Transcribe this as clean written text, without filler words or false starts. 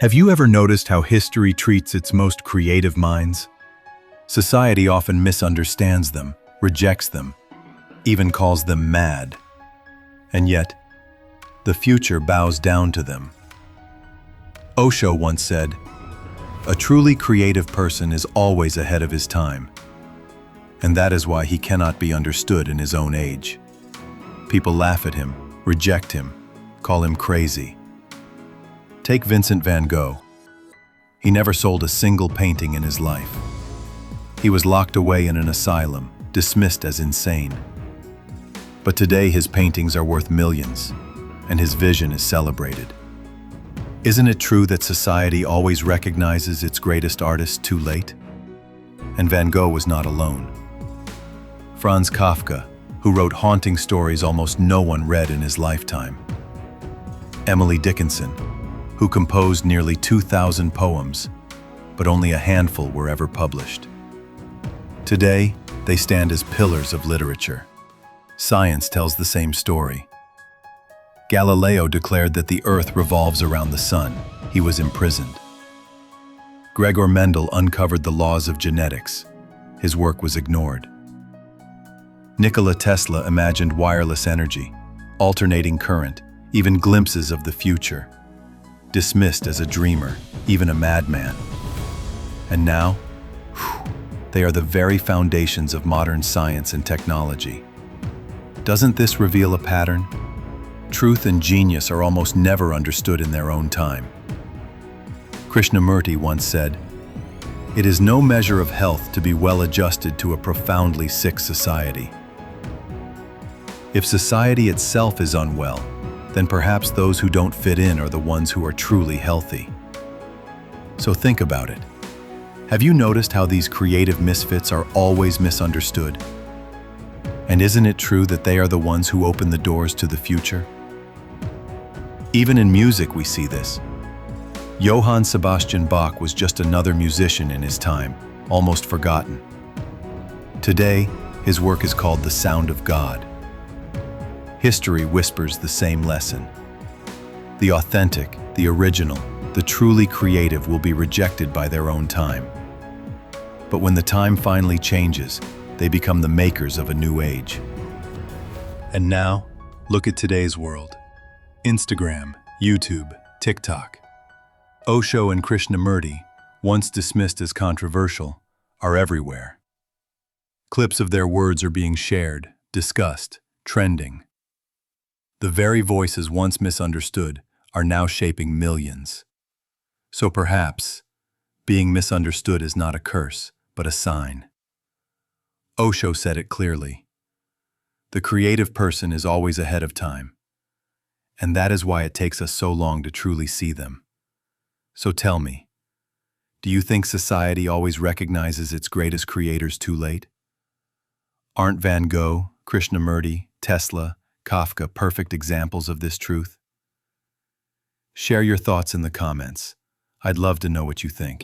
Have you ever noticed how history treats its most creative minds? Society often misunderstands them, rejects them, even calls them mad. And yet, the future bows down to them. Osho once said, "A truly creative person is always ahead of his time." And that is why he cannot be understood in his own age. People laugh at him, reject him, call him crazy. Take Vincent van Gogh. He never sold a single painting in his life. He was locked away in an asylum, dismissed as insane. But today his paintings are worth millions, and his vision is celebrated. Isn't it true that society always recognizes its greatest artists too late? And Van Gogh was not alone. Franz Kafka, who wrote haunting stories almost no one read in his lifetime. Emily Dickinson, who composed nearly 2,000 poems, but only a handful were ever published. Today, they stand as pillars of literature. Science tells the same story. Galileo declared that the Earth revolves around the sun. He was imprisoned. Gregor Mendel uncovered the laws of genetics. His work was ignored. Nikola Tesla imagined wireless energy, alternating current, even glimpses of the future. Dismissed as a dreamer, even a madman. And now, they are the very foundations of modern science and technology. Doesn't this reveal a pattern? Truth and genius are almost never understood in their own time. Krishnamurti once said, "It is no measure of health to be well adjusted to a profoundly sick society." If society itself is unwell, then perhaps those who don't fit in are the ones who are truly healthy. So think about it. Have you noticed how these creative misfits are always misunderstood? And isn't it true that they are the ones who open the doors to the future? Even in music we see this. Johann Sebastian Bach was just another musician in his time, almost forgotten. Today, his work is called the sound of God. History whispers the same lesson. The authentic, the original, the truly creative will be rejected by their own time. But when the time finally changes, they become the makers of a new age. And now, look at today's world. Instagram, YouTube, TikTok. Osho and Krishnamurti, once dismissed as controversial, are everywhere. Clips of their words are being shared, discussed, trending. The very voices once misunderstood are now shaping millions. So perhaps, being misunderstood is not a curse, but a sign. Osho said it clearly. The creative person is always ahead of time, and that is why it takes us so long to truly see them. So tell me, do you think society always recognizes its greatest creators too late? Aren't Van Gogh, Krishnamurti, Tesla, Kafka perfect examples of this truth? Share your thoughts in the comments. I'd love to know what you think.